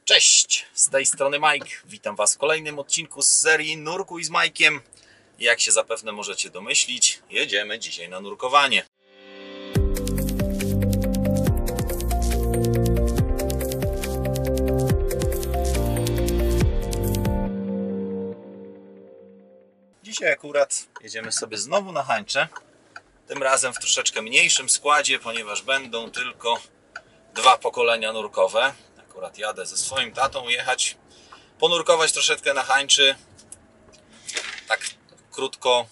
Cześć, z tej strony Mike. Witam Was w kolejnym odcinku z serii Nurkuj z Majkiem. Jak się zapewne możecie domyślić, jedziemy dzisiaj na nurkowanie. Dzisiaj akurat jedziemy sobie znowu na hańcze. Tym razem w troszeczkę mniejszym składzie, ponieważ będą tylko dwa pokolenia nurkowe. Akurat jadę ze swoim tatą jechać, ponurkować troszeczkę na hańczy. Tak krótko,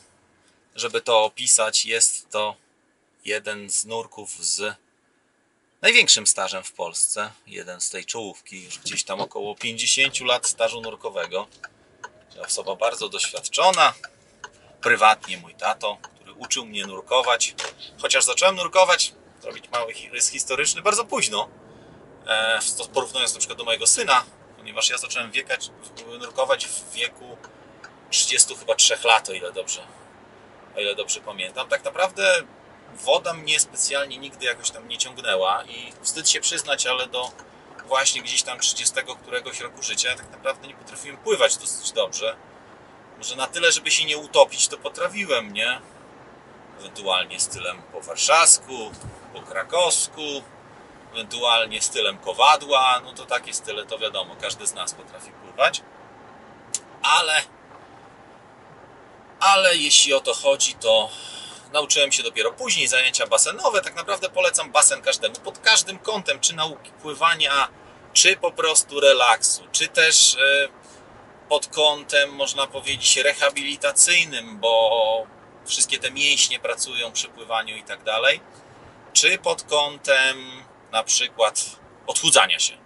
żeby to opisać, jest to jeden z nurków z największym stażem w Polsce. Jeden z tej czołówki, już gdzieś tam około 50 lat stażu nurkowego. Osoba bardzo doświadczona. Prywatnie mój tato, który uczył mnie nurkować. Chociaż zacząłem nurkować, robić mały rys historyczny bardzo późno. Porównując na przykład do mojego syna, ponieważ ja zacząłem nurkować w wieku 33 lat, o ile dobrze pamiętam. Tak naprawdę woda mnie specjalnie nigdy jakoś tam nie ciągnęła i wstyd się przyznać, ale do właśnie gdzieś tam 30 któregoś roku życia ja tak naprawdę nie potrafiłem pływać dosyć dobrze. Może na tyle, żeby się nie utopić, to potrafiłem, nie? Ewentualnie stylem po warszawsku, po krakowsku, ewentualnie stylem kowadła, no to takie style to wiadomo, każdy z nas potrafi pływać, ale jeśli o to chodzi, to nauczyłem się dopiero później. Zajęcia basenowe, tak naprawdę polecam basen każdemu, pod każdym kątem, czy nauki pływania, czy po prostu relaksu, czy też pod kątem, można powiedzieć, rehabilitacyjnym, bo wszystkie te mięśnie pracują przy pływaniu i tak dalej, czy pod kątem na przykład odchudzania się.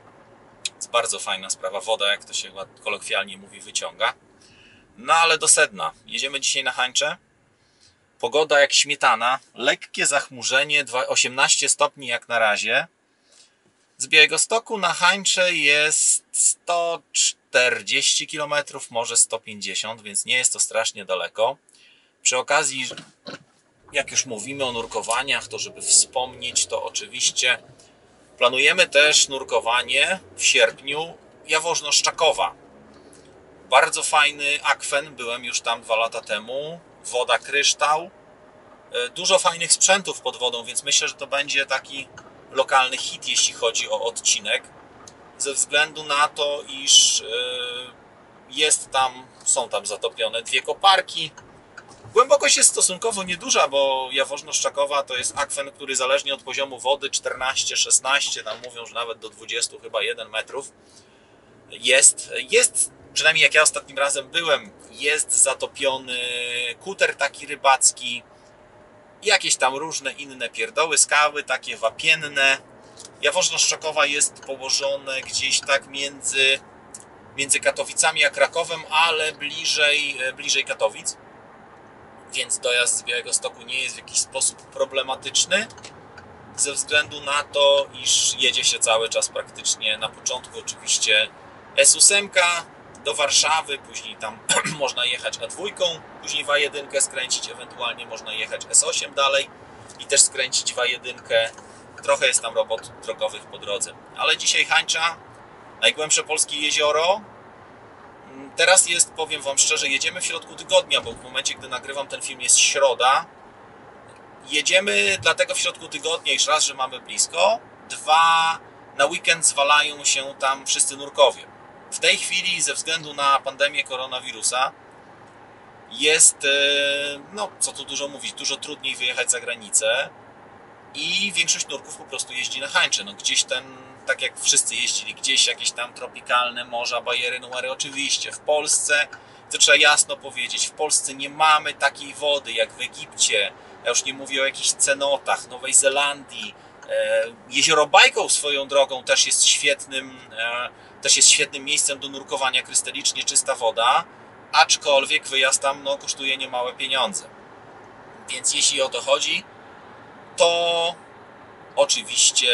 To jest bardzo fajna sprawa. Woda, jak to się kolokwialnie mówi, wyciąga. No ale do sedna. Jedziemy dzisiaj na hańcze. Pogoda jak śmietana. Lekkie zachmurzenie, 18 stopni jak na razie. Z Białegostoku na hańcze jest 140 km, może 150, więc nie jest to strasznie daleko. Przy okazji, jak już mówimy o nurkowaniach, to żeby wspomnieć, to oczywiście planujemy też nurkowanie w sierpniu Jaworzno-Szczakowa. Bardzo fajny akwen, byłem już tam 2 lata temu. Woda kryształ. Dużo fajnych sprzętów pod wodą, więc myślę, że to będzie taki lokalny hit, jeśli chodzi o odcinek. Ze względu na to, iż są tam zatopione 2 koparki. Głębokość jest stosunkowo nieduża, bo Jaworzno-Szczakowa to jest akwen, który zależnie od poziomu wody 14-16, tam mówią, że nawet do 20 chyba 1 metrów jest, przynajmniej jak ja ostatnim razem byłem, jest zatopiony kuter taki rybacki, jakieś tam różne inne pierdoły, skały takie wapienne. Jaworzno-Szczakowa jest położone gdzieś tak między Katowicami a Krakowem, ale bliżej Katowic. Więc dojazd z Białegostoku nie jest w jakiś sposób problematyczny, ze względu na to, iż jedzie się cały czas praktycznie, na początku oczywiście S8 do Warszawy, później tam można jechać A2, później w A1 skręcić, ewentualnie można jechać S8 dalej i też skręcić w A1. Trochę jest tam robót drogowych po drodze. Ale dzisiaj hańcza, najgłębsze polskie jezioro. Teraz jest, powiem Wam szczerze, jedziemy w środku tygodnia, bo w momencie, gdy nagrywam ten film, jest środa. Jedziemy dlatego w środku tygodnia, iż raz, że mamy blisko, 2, na weekend zwalają się tam wszyscy nurkowie. W tej chwili, ze względu na pandemię koronawirusa, jest, no co tu dużo mówić, dużo trudniej wyjechać za granicę i większość nurków po prostu jeździ na hańcze. No gdzieś tak jak wszyscy jeździli, gdzieś jakieś tam tropikalne morza, bajery, numery. Oczywiście w Polsce, to trzeba jasno powiedzieć, w Polsce nie mamy takiej wody jak w Egipcie. Ja już nie mówię o jakichś cenotach, Nowej Zelandii. Jezioro Bajkoł swoją drogą też jest świetnym miejscem do nurkowania, krystalicznie czysta woda, aczkolwiek wyjazd tam kosztuje niemałe pieniądze. Więc jeśli o to chodzi, to oczywiście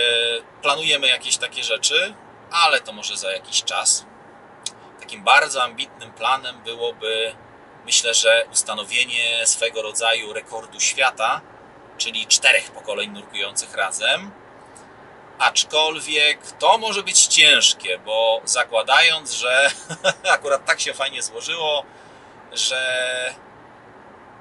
planujemy jakieś takie rzeczy, ale to może za jakiś czas. Takim bardzo ambitnym planem byłoby, myślę, że ustanowienie swego rodzaju rekordu świata, czyli 4 pokoleń nurkujących razem. Aczkolwiek to może być ciężkie, bo zakładając, że akurat tak się fajnie złożyło, że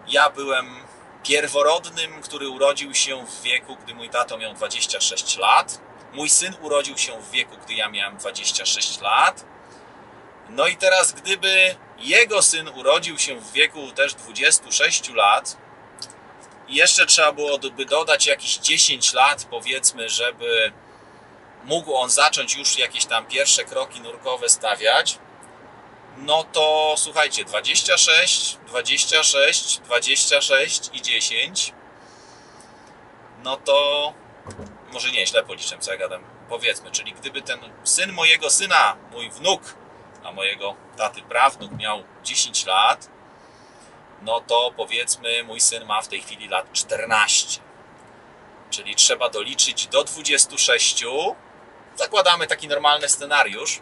ja byłem pierworodnym, który urodził się w wieku, gdy mój tato miał 26 lat. Mój syn urodził się w wieku, gdy ja miałem 26 lat. No i teraz, gdyby jego syn urodził się w wieku też 26 lat, i jeszcze trzeba byłoby dodać jakieś 10 lat, powiedzmy, żeby mógł on zacząć już jakieś tam pierwsze kroki nurkowe stawiać, no to słuchajcie, 26, 26, 26 i 10, no to może nie, źle policzę, co ja gadam, powiedzmy, czyli gdyby ten syn mojego syna, mój wnuk, a mojego taty prawnuk miał 10 lat, no to powiedzmy mój syn ma w tej chwili lat 14, czyli trzeba doliczyć do 26, zakładamy taki normalny scenariusz,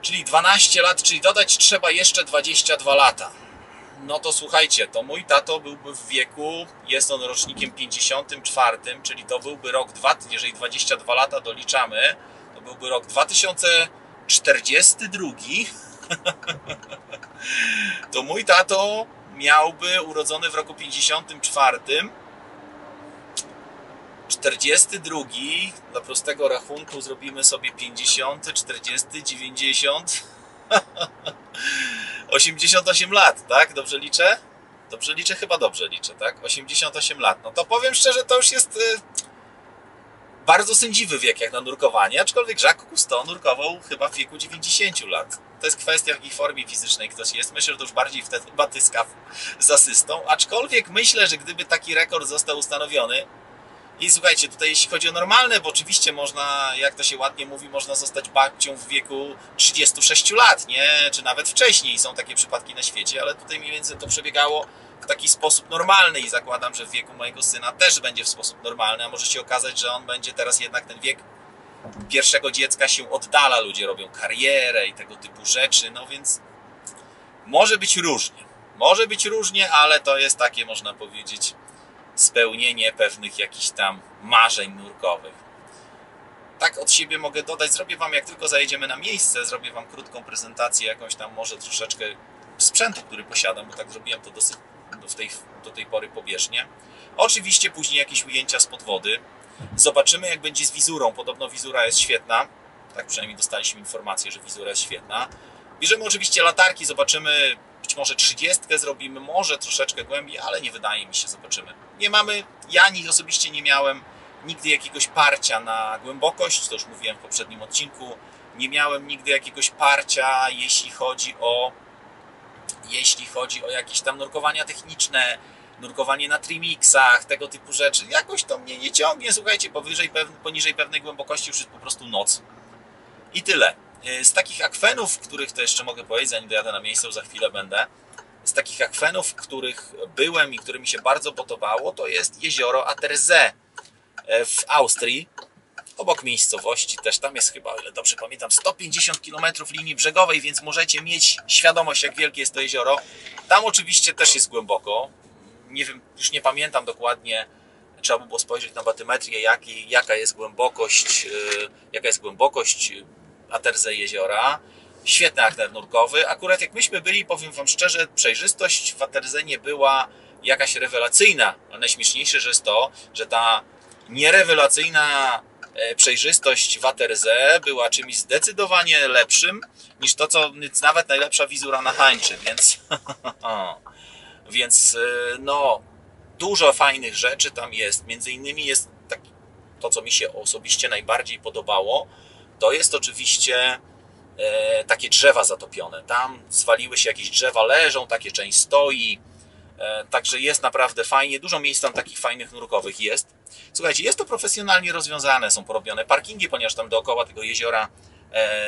czyli 12 lat, czyli dodać trzeba jeszcze 22 lata. No to słuchajcie, to mój tato byłby w wieku, jest on rocznikiem 54, czyli to byłby rok, jeżeli 22 lata doliczamy, to byłby rok 2042. To mój tato miałby urodzony w roku 54, 42, dla prostego rachunku zrobimy sobie 50, 40, 90, 88 lat, tak? Dobrze liczę? Dobrze liczę? Chyba dobrze liczę, tak? 88 lat. No to powiem szczerze, to już jest bardzo sędziwy wiek jak na nurkowanie, aczkolwiek Jacques Cousteau nurkował chyba w wieku 90 lat. To jest kwestia, w jakiej formie fizycznej ktoś jest. Myślę, że to już bardziej wtedy batyska z asystą, aczkolwiek myślę, że gdyby taki rekord został ustanowiony, i słuchajcie, tutaj jeśli chodzi o normalne, bo oczywiście można, jak to się ładnie mówi, można zostać babcią w wieku 36 lat, nie? Czy nawet wcześniej, są takie przypadki na świecie, ale tutaj mniej więcej to przebiegało w taki sposób normalny i zakładam, że w wieku mojego syna też będzie w sposób normalny, a może się okazać, że on będzie teraz jednak ten wiek pierwszego dziecka się oddala, ludzie robią karierę i tego typu rzeczy, no więc może być różnie. Może być różnie, ale to jest takie, można powiedzieć, spełnienie pewnych jakichś tam marzeń nurkowych. Tak od siebie mogę dodać, zrobię Wam, jak tylko zajedziemy na miejsce, zrobię Wam krótką prezentację, jakąś tam może troszeczkę sprzętu, który posiadam, bo tak zrobiłem to dosyć do tej pory pobieżnie. Oczywiście później jakieś ujęcia spod wody. Zobaczymy, jak będzie z wizurą. Podobno wizura jest świetna. Tak przynajmniej dostaliśmy informację, że wizura jest świetna. Bierzemy oczywiście latarki, zobaczymy, być może 30 zrobimy, może troszeczkę głębiej, ale nie wydaje mi się, zobaczymy. Nie mamy, ja osobiście nie miałem nigdy jakiegoś parcia na głębokość, to już mówiłem w poprzednim odcinku. Nie miałem nigdy jakiegoś parcia, jeśli chodzi o jakieś tam nurkowania techniczne, nurkowanie na trimixach, tego typu rzeczy. Jakoś to mnie nie ciągnie, słuchajcie, poniżej pewnej głębokości już jest po prostu noc. I tyle. Z takich akwenów, których to jeszcze mogę powiedzieć, zanim dojadę na miejsce, za chwilę będę, z takich akwenów, w których byłem i które mi się bardzo podobało, to jest jezioro Attersee w Austrii, obok miejscowości, też tam jest chyba, o ile dobrze pamiętam, 150 km linii brzegowej, więc możecie mieć świadomość, jak wielkie jest to jezioro. Tam oczywiście też jest głęboko, nie wiem, już nie pamiętam dokładnie, trzeba by było spojrzeć na batymetrię, jaka jest głębokość Attersee jeziora. Świetny akwen nurkowy. Akurat jak myśmy byli, powiem Wam szczerze, przejrzystość w Attersee nie była jakaś rewelacyjna. Ale najśmieszniejsze, że jest to, że ta nierewelacyjna przejrzystość w Attersee była czymś zdecydowanie lepszym niż to, co nawet najlepsza wizura na hańczy, więc no, dużo fajnych rzeczy tam jest. Między innymi jest to, co mi się osobiście najbardziej podobało, to jest oczywiście takie drzewa zatopione. Tam zwaliły się jakieś drzewa, leżą, takie część stoi, także jest naprawdę fajnie. Dużo miejsc tam takich fajnych nurkowych jest. Słuchajcie, jest to profesjonalnie rozwiązane, są porobione parkingi, ponieważ tam dookoła tego jeziora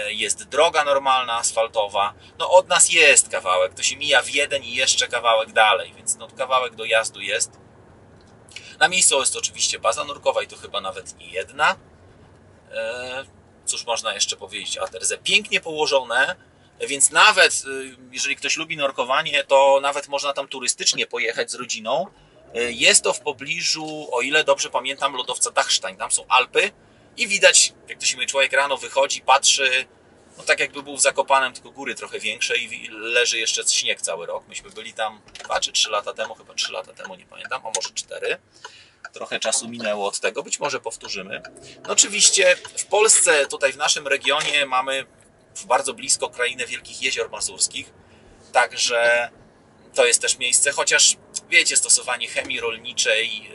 jest droga normalna, asfaltowa. No od nas jest kawałek, to się mija w jeden i jeszcze kawałek dalej, więc no kawałek dojazdu jest. Na miejscu jest oczywiście baza nurkowa i to chyba nawet nie jedna. Cóż można jeszcze powiedzieć o Attersee? Pięknie położone, więc nawet jeżeli ktoś lubi nurkowanie, to nawet można tam turystycznie pojechać z rodziną Jest to w pobliżu, o ile dobrze pamiętam, lodowca Dachstein. Tam są Alpy i widać, jak to się mówi, człowiek rano wychodzi, patrzy, no tak jakby był w Zakopanem, tylko góry trochę większe i leży jeszcze śnieg cały rok. Myśmy byli tam 2 czy 3 lata temu, chyba 3 lata temu, nie pamiętam, a może 4. Trochę czasu minęło od tego, być może powtórzymy. No oczywiście w Polsce, tutaj w naszym regionie mamy bardzo blisko krainę Wielkich Jezior Mazurskich, także to jest też miejsce, chociaż wiecie, stosowanie chemii rolniczej,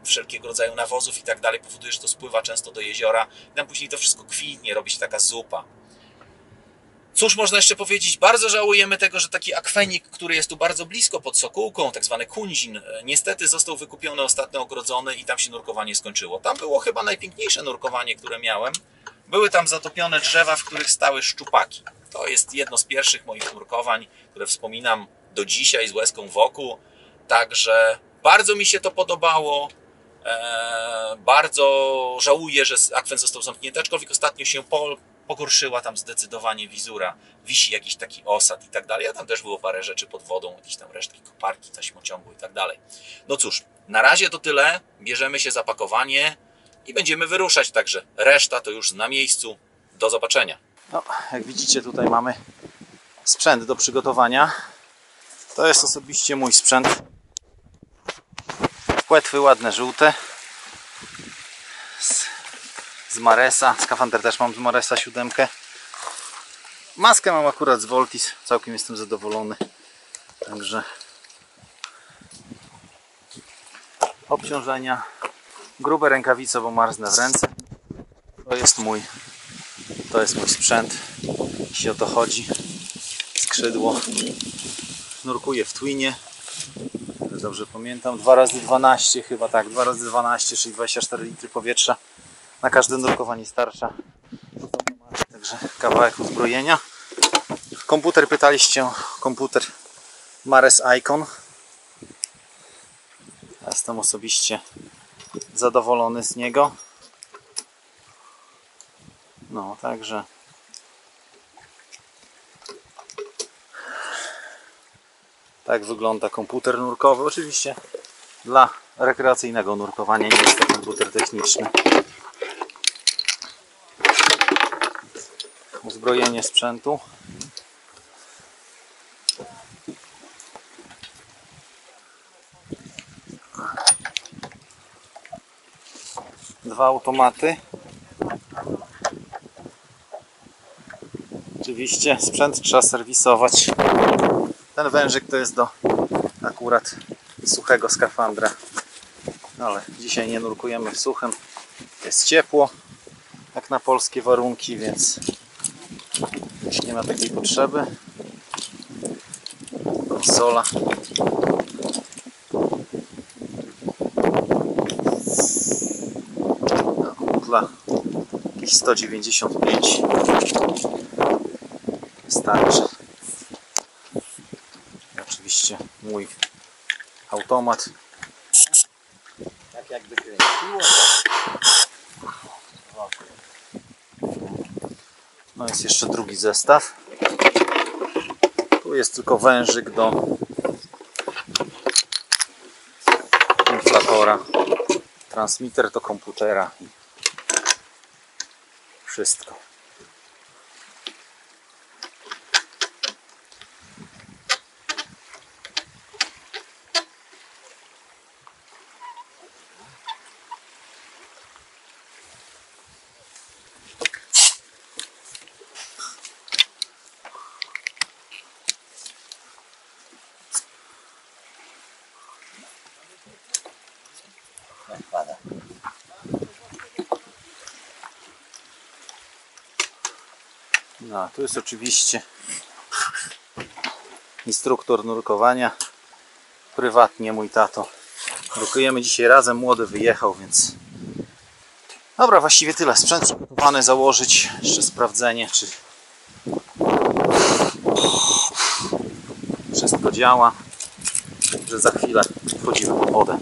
wszelkiego rodzaju nawozów i tak dalej powoduje, że to spływa często do jeziora i tam później to wszystko kwitnie, robi się taka zupa. Cóż można jeszcze powiedzieć? Bardzo żałujemy tego, że taki akwenik, który jest tu bardzo blisko pod Sokółką, tak zwany Kunzin, niestety został wykupiony, ostatnio ogrodzony i tam się nurkowanie skończyło. Tam było chyba najpiękniejsze nurkowanie, które miałem. Były tam zatopione drzewa, w których stały szczupaki. To jest jedno z pierwszych moich nurkowań, które wspominam do dzisiaj z łezką wokół. Także bardzo mi się to podobało. Bardzo żałuję, że akwen został zamknięty, aczkolwiek ostatnio się pogorszyła tam zdecydowanie wizura. Wisi jakiś taki osad i tak dalej. A tam też było parę rzeczy pod wodą, jakieś tam resztki koparki, taśmociągu i tak dalej. No cóż, na razie to tyle. Bierzemy się za pakowanie i będziemy wyruszać. Także reszta to już na miejscu. Do zobaczenia. No, jak widzicie, tutaj mamy sprzęt do przygotowania. To jest osobiście mój sprzęt. Płetwy ładne, żółte. Z Maresa. Skafander też mam z Maresa 7. Maskę mam akurat z Voltis. Całkiem jestem zadowolony. Także obciążenia. Grube rękawice, bo marznę w ręce. To jest mój sprzęt. Jeśli o to chodzi. Skrzydło. Nurkuję w Twinie. Dobrze pamiętam. 2x12 chyba tak. 2x12, czyli 24 litry powietrza. Na każde nurkowanie starsza. Także kawałek uzbrojenia. Komputer, pytaliście o komputer Mares Icon. Ja jestem osobiście zadowolony z niego. No, także tak wygląda komputer nurkowy. Oczywiście dla rekreacyjnego nurkowania, nie jest to komputer techniczny. Uzbrojenie sprzętu. Dwa automaty. Oczywiście sprzęt trzeba serwisować. Ten wężyk to jest do akurat suchego skafandra. Ale dzisiaj nie nurkujemy w suchym. Jest ciepło, jak na polskie warunki, więc nie ma takiej potrzeby. Konsola. Dla jakieś 195 starczy. I oczywiście mój automat. Tak jakby kręciło. No jest jeszcze drugi zestaw. Tu jest tylko wężyk do inflatora. Transmitter do komputera. Wszystko. No, tu jest oczywiście instruktor nurkowania. Prywatnie mój tato. Nurkujemy dzisiaj razem, młody wyjechał, więc dobra, właściwie tyle. Sprzęt przygotowany, założyć. Jeszcze sprawdzenie, czy wszystko działa. Że za chwilę wchodzimy pod wodę.